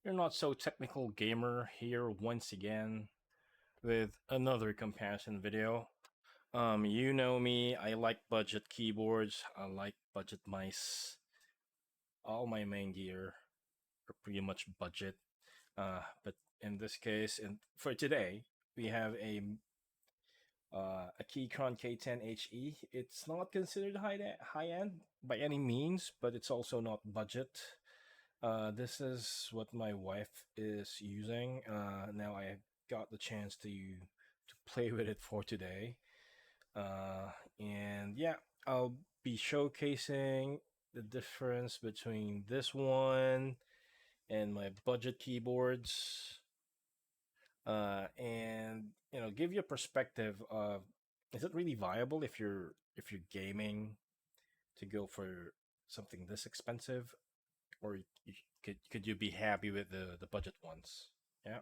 You're not so technical gamer here once again with another comparison video. You know me, I like budget keyboards, I like budget mice. All my main gear are pretty much budget. But in this case, and for today, we have a Keychron K10HE. It's not considered high end by any means, but it's also not budget. This is what my wife is using. Now I got the chance to play with it for today. And yeah, I'll be showcasing the difference between this one and my budget keyboards. And give you a perspective of, is it really viable if you're gaming to go for something this expensive, or could you be happy with the budget ones? Yeah.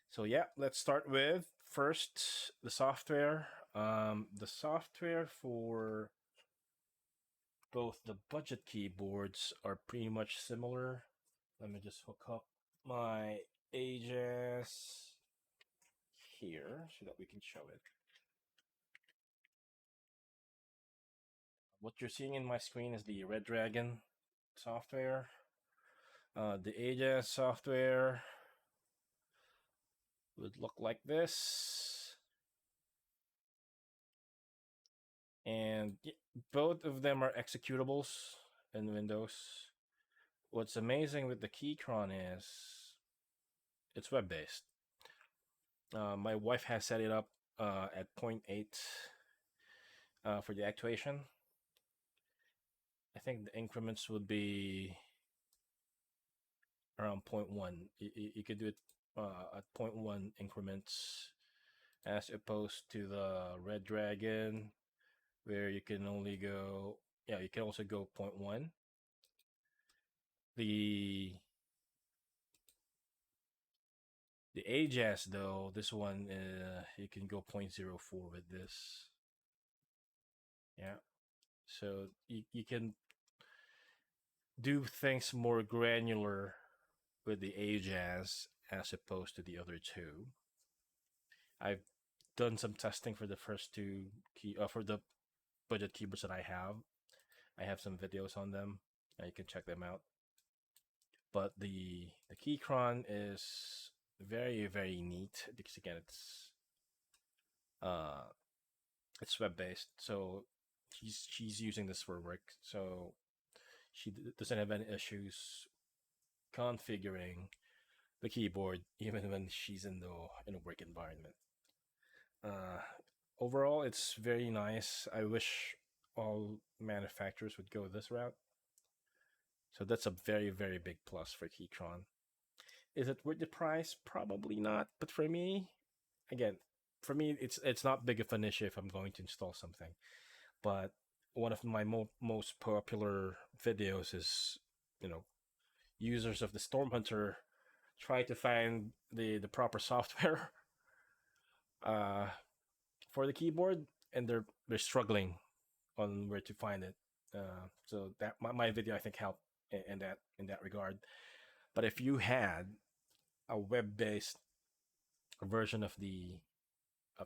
So yeah, let's start with first the software. The software for both the budget keyboards are pretty much similar. Let me just hook up my ajazz here so that we can show it. What you're seeing in my screen is the Redragon software. The ajazz software would look like this. And both of them are executables in Windows. What's amazing with the keychron is it's web-based. My wife has set it up at 0.8 for the actuation. I think the increments would be around 0.1. You could do it at 0.1 increments, as opposed to the Redragon, where you can only go, yeah, you can also go 0.1. The ajazz though, this one you can go 0.04 with this. Yeah, so you can do things more granular with the ajazz as opposed to the other two. I've done some testing for the first two for the budget keyboards that I have. I have some videos on them. You can check them out. But the keychron is very neat because again uh it's web based, so she's using this for work, so she doesn't have any issues configuring the keyboard even when she's in a work environment. Uh, Overall, it's very nice. I wish all manufacturers would go this route. So that's a very big plus for Keychron. Is it worth the price? Probably not. But for me, again, it's not big of an issue if I'm going to install something. But one of my most popular videos is, you know, users of the Stormhunter try to find the proper software uh, for the keyboard, and they're struggling on where to find it. So that my video I think helped in that regard. But if you had a web-based version of the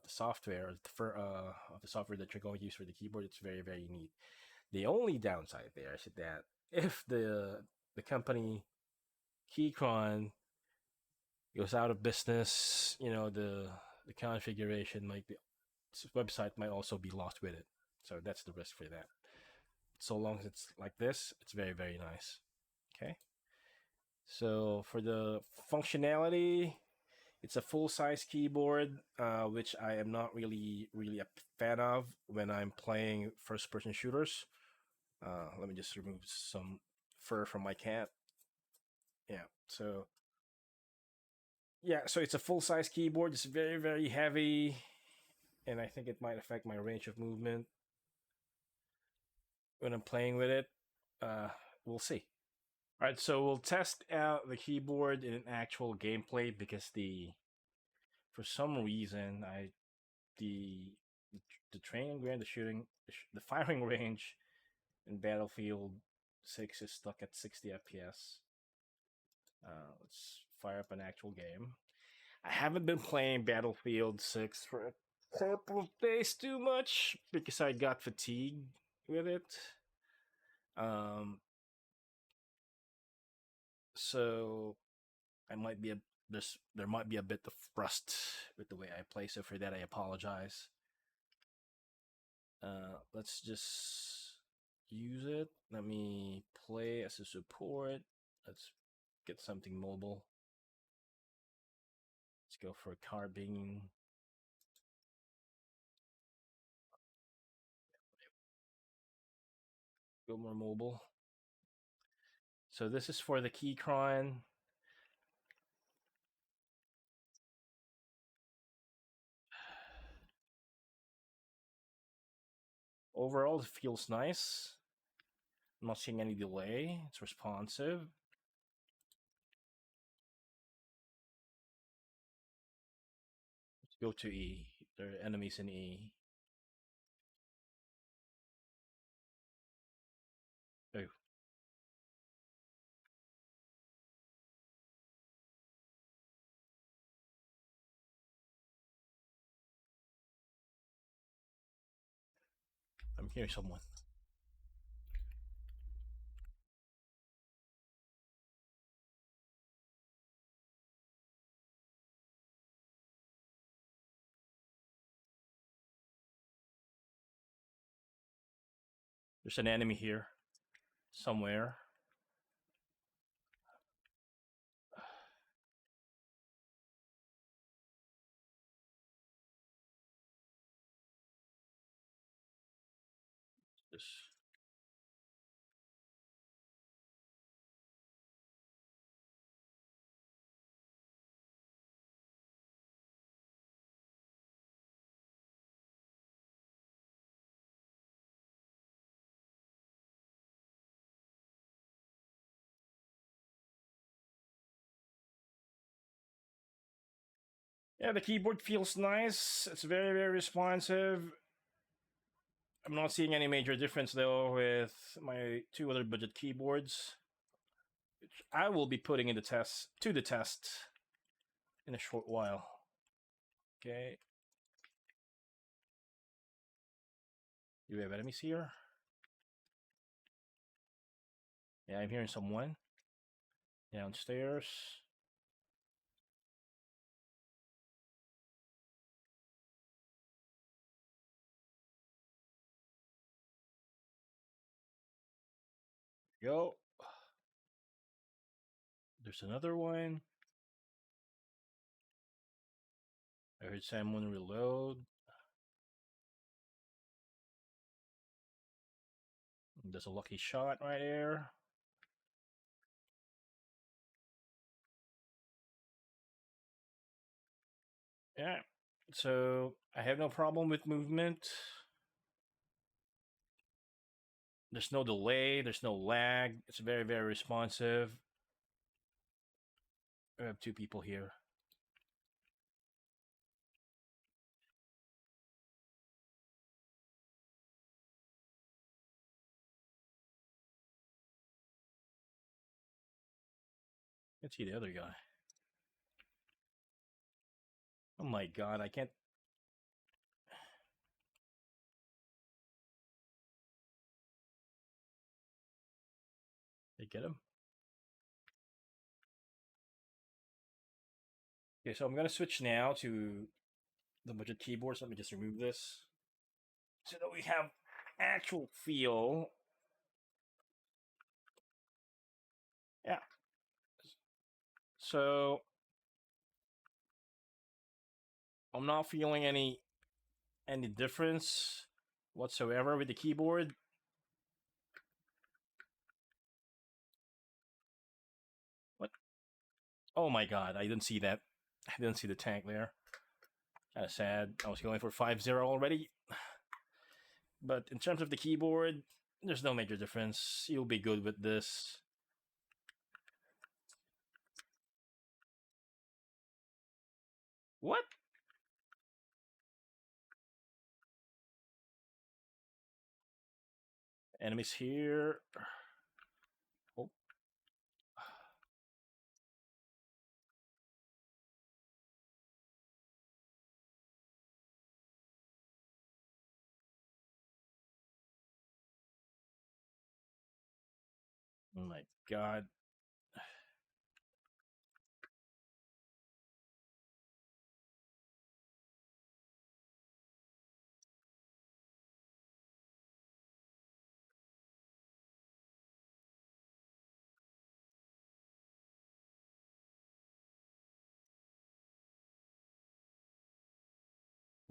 software of the software that you're going to use for the keyboard, it's very neat. The only downside there is that if the company Keychron goes out of business, the configuration might be website might also be lost with it. So that's the risk for that. So long as it's like this, it's very nice. Okay. So for the functionality, it's a full-size keyboard, which I am not really a fan of when I'm playing first-person shooters. Let me just remove some fur from my cat. Yeah. So it's a full-size keyboard. It's very heavy, and I think it might affect my range of movement when I'm playing with it. Uh, we'll see. All right, so we'll test out the keyboard in an actual gameplay because for some reason the the training ground, the shooting, the firing range in Battlefield 6 is stuck at 60 FPS. Let's fire up an actual game. I haven't been playing Battlefield 6 for a couple of days too much because I got fatigued with it. Um, so I might be there might be a bit of rust with the way I play. So for that, I apologize. Let's just use it. Let me play as a support. Let's get something mobile. Let's go for a carbine. Go more mobile. So this is for the keychron. Overall, it feels nice. I'm not seeing any delay. It's responsive. Let's go to E. There are enemies in E. Oh. I'm hearing someone. There's an enemy here. Somewhere. This. Yeah, the keyboard feels nice. It's very, very responsive. I'm not seeing any major difference though with my two other budget keyboards, which I will be putting in the test in a short while. Okay. Do we have enemies here? Yeah, I'm hearing someone downstairs. Go. There's another one. I heard someone reload. There's a lucky shot right there. Yeah. So I have no problem with movement. There's no delay. There's no lag. It's very, very responsive. I have two people here. Let's see the other guy. Oh my god, I can't. They get him? Okay, so I'm gonna switch now to the budget keyboard. So let me just remove this so that we have actual feel. Yeah. So I'm not feeling any difference whatsoever with the keyboard. What? Oh my god, I didn't see that. I didn't see the tank there. Kind of sad. I was going for 5-0 already. But in terms of the keyboard, there's no major difference. You'll be good with this. What? Enemies here. Oh. Oh my god.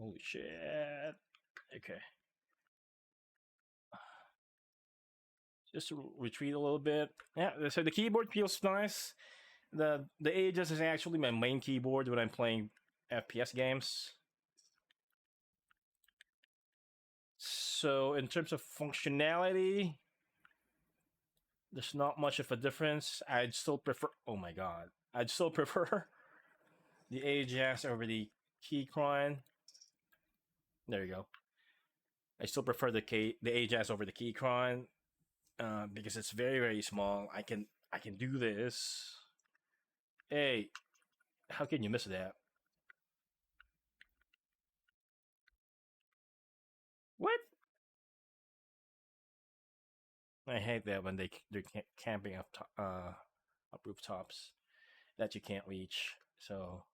Holy shit. Okay. Just retreat a little bit. Yeah, so the keyboard feels nice. The ajazz is actually my main keyboard when I'm playing FPS games. So in terms of functionality, there's not much of a difference. I'd still prefer. Oh my god, I'd still prefer the ajazz over the keychron. There you go. I still prefer the ajazz over the keychron because it's very small. I can do this. Hey, how can you miss that? What? I hate that when they're camping up rooftops that you can't reach. So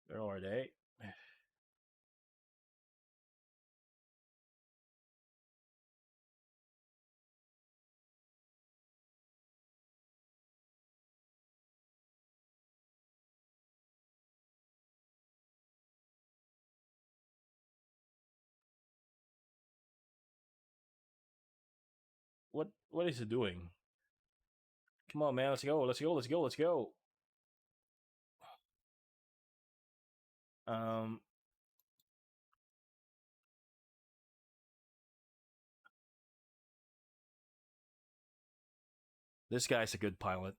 where are they? What is it doing? Come on, man. Let's go. Let's go. Let's go. Let's go. Um, this guy's a good pilot.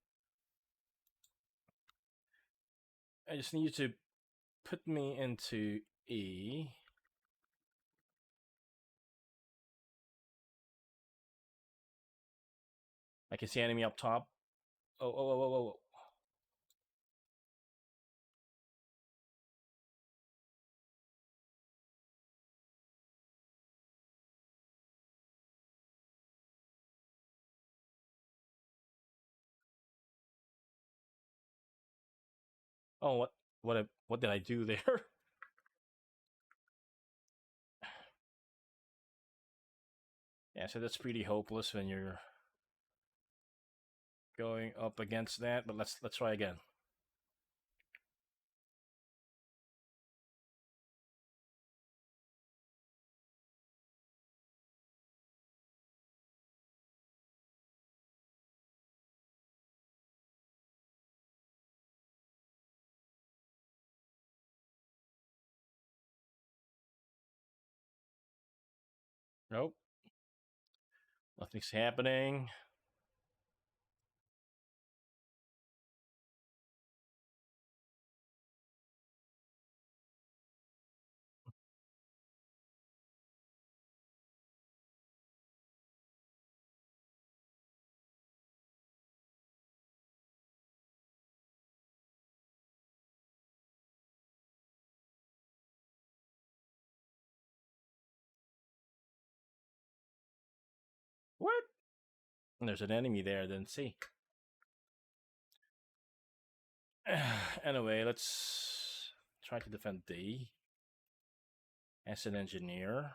I just need you to put me into E. I can see enemy up top. Oh. Oh, what did I do there? Yeah, so that's pretty hopeless when you're going up against that. But let's try again. Nope, nothing's happening. What? There's an enemy there. Then see. Anyway, let's try to defend D as an engineer.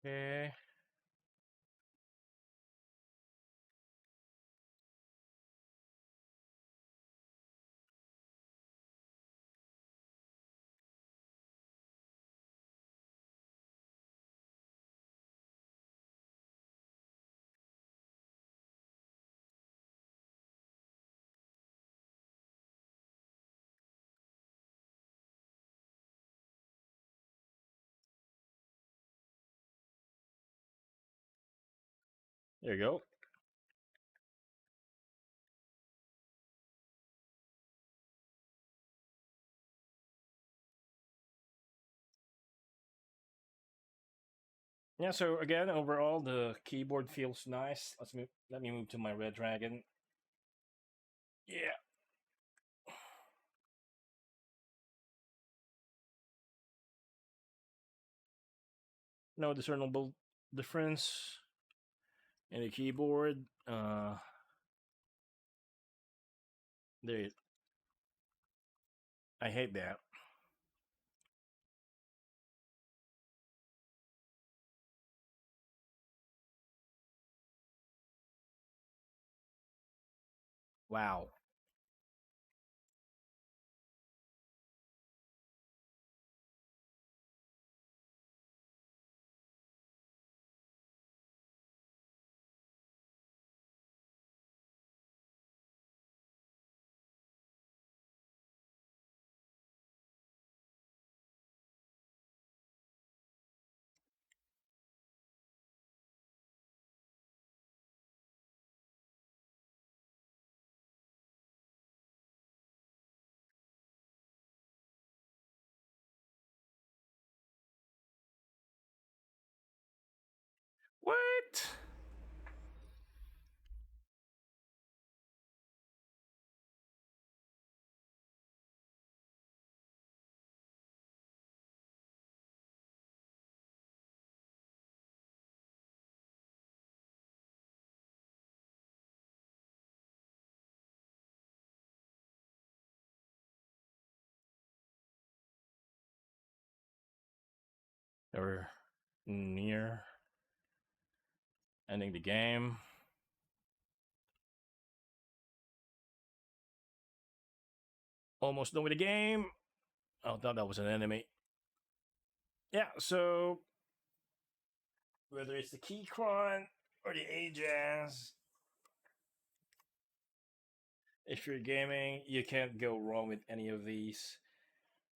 Okay. There you go. Yeah, so again, overall, the keyboard feels nice. Let me move to my Redragon. Yeah, no discernible difference in the keyboard. There, I hate that. Wow. What? We're near ending the game. Almost done with the game. Oh, I thought that was an enemy. Yeah, so whether it's the keychron or the ajazz, if you're gaming, you can't go wrong with any of these.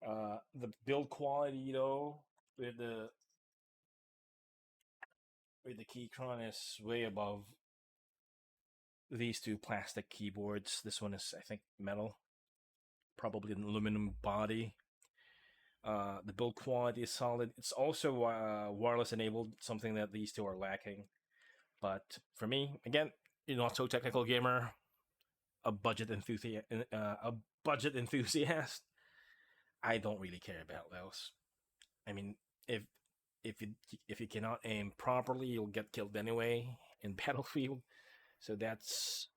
The build quality though, with the with the keychron is way above these two plastic keyboards. This one is, I think, metal, probably an aluminum body. The build quality is solid. It's also wireless enabled, something that these two are lacking. But for me, again, you're not so technical gamer, a budget enthusiast, a budget enthusiast. I don't really care about those. I mean, if if you if you cannot aim properly, you'll get killed anyway in Battlefield. So that's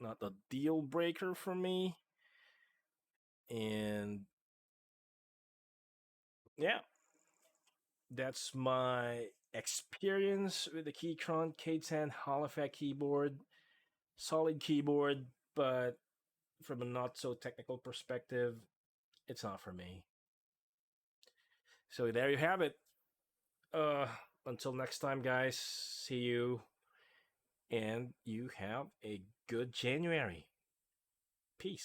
not a deal breaker for me. And yeah, that's my experience with the Keychron K10 Holophect keyboard. Solid keyboard, but from a not so technical perspective, it's not for me. So there you have it. Uh, until next time, guys. See you, and you have a good January. Peace.